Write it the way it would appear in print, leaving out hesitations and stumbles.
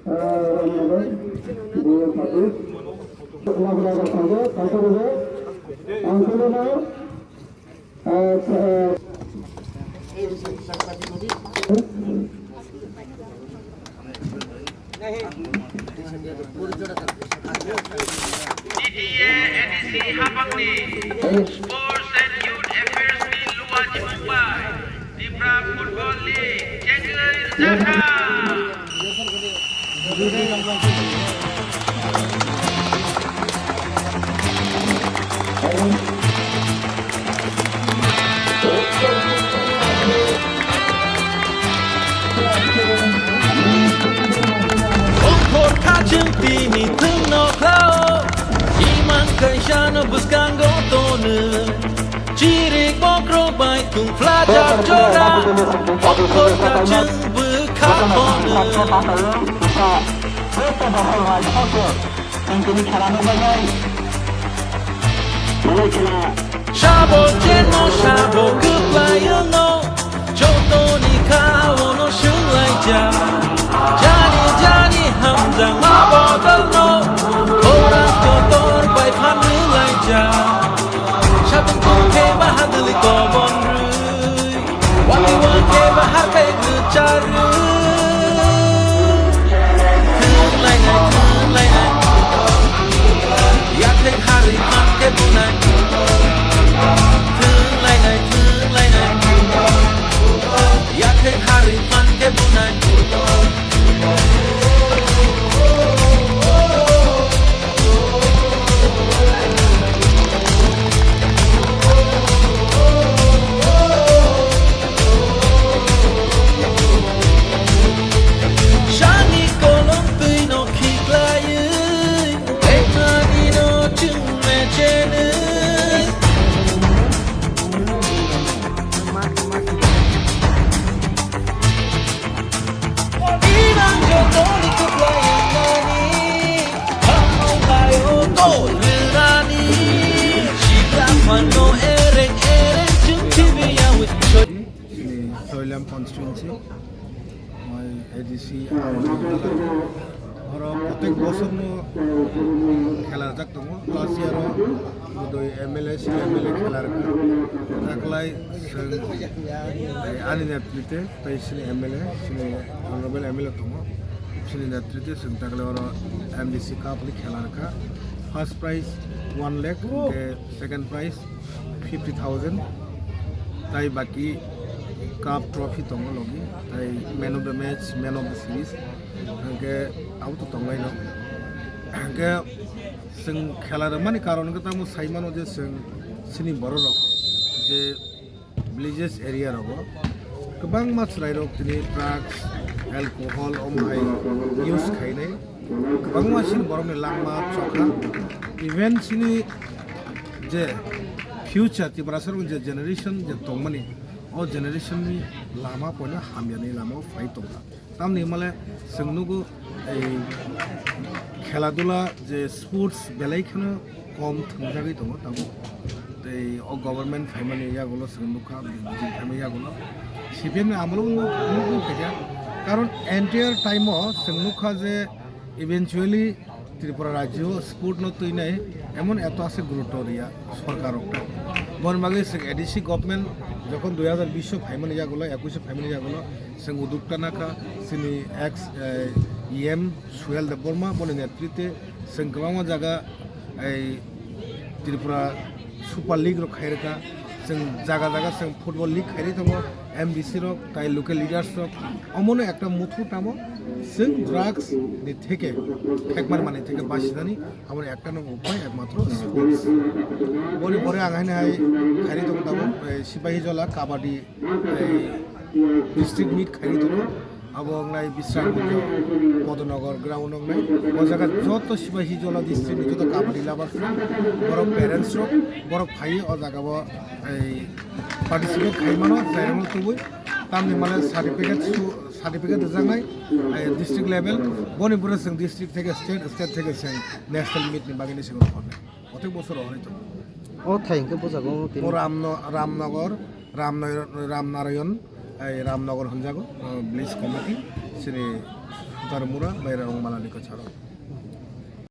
Sports and Youth Affairs di Luwaji Mumbai, Dipra Football League, January Jakarta. Tini tungno klao Iman kaishana buskan gotone Chirik bokro bai tung flaja jora Okor kacang bekapone Shabo jeno shabo kuplayono Choto ni kao no shulai ja Jani jani hamzang mabodalno Orang kotor bai panu laja Shabang kongke bahadili kobon rui Wali wangke bahar pe gucaru Kun lai nai Yak tek hari man ke bunai Kun lai nai Yak tek hari man ke bunai constituency my ADC और प्रत्येक बছর খেলা থাকতো last year দুই MLA খেলার থাকলাই আনি নেতৃত্বে তাই সিনি MLA সিনি honourable MLA দङ সিনি নেতৃত্বে जों থাকলে और एमडीसी কাপ খেলার কা first prize 1 lakh second prize 50,000 তাই বাকি কাপ ট্রফি দङ লगी তাই man of the match man of the series के आउट दंलाय न के जों खेला माने कारण के तामु साइमानो जे जों सिनि बर' रक जे विलेजेस एरिया रक गोबां मानसिफोरा रक दिनै ड्राग्स एलकहल अमाय इउज खायनाय गोबां मानसिनि बर'नि लामा चखा इभेन सिनि जे फिउचार तिब्रासर जे जेनेरेशन जे दंमानि ओ जेनेरेशननि लामा पयनो हामयानि लामा फाइट दंला तामनि माले जोंनुगु खेलाधुला जे स्पोर्ट्स बेलायखौनो कम थोंजागै दङ तामु दै अ गभर्नमेन्ट फाइमानि यागुलो जोंनुखा बिदि फाइमानि यागुलो सिपिएम আমলো नुगु फैया कारण एन्टायर टाइमो जोंनुखा जे इवेंचुअली त्रिपुरा राज्य स्पोर्ट न तैनाय एमन एत आसे गुरुत्व दिया सरकारक बनबागे एडीसी गभर्नमेंट যখন 2020 ফাইমানি যাগুলো 21 ফাইমানি যাগুলো जों उद्योक्ता नाका जोंनि एक्स इएम सुहेल देव बर्मा बनि नेतृत्वे जों गोबां जायगा त्रिपुरा सुपार लिग रक खायरका जों जायगा जायगा जों फुटबल लिग खायरि दङ एमडीसी रक ताई लोकल लिडार्स रक अमनो একটা মুঠো টামো जों ड्राग्स नि থেকে একবার মানে থেকে বাঁচিনানি আমার একটা নাম উপায় একমাত্র স্পোর্টস বলি পরে আগাইনাই খাইরি দङ দাবো সিপাহী জলা কাবাডি डिस्ट्रिक्ट मीट खाई दो अब विश्राम पदनगर ग्राउंड वो जगह जो तो सिपाही जला डिस्ट्रिक्ट जो तो कबाडी लाभार बर पेरेंट्स बर भाई और जगह पार्टिसिपेट खाई मानो जायरम तब तामनि माने सार्टिफिकेट जानाय डिस्ट्रिक्ट लेवल बनिपुर जों डिस्ट्रिक्ट থেকে स्टेट থেকে जों नेशनल मीटनि बागैनि सिगाङाव हरनाय प्रत्येक बोसोर हरनाय दं अ थाइंखौ बोजागौ रामनारायण रामनगर हंजागो ब्लिज committee Shri Garmura, Bayra Malani Kacharo.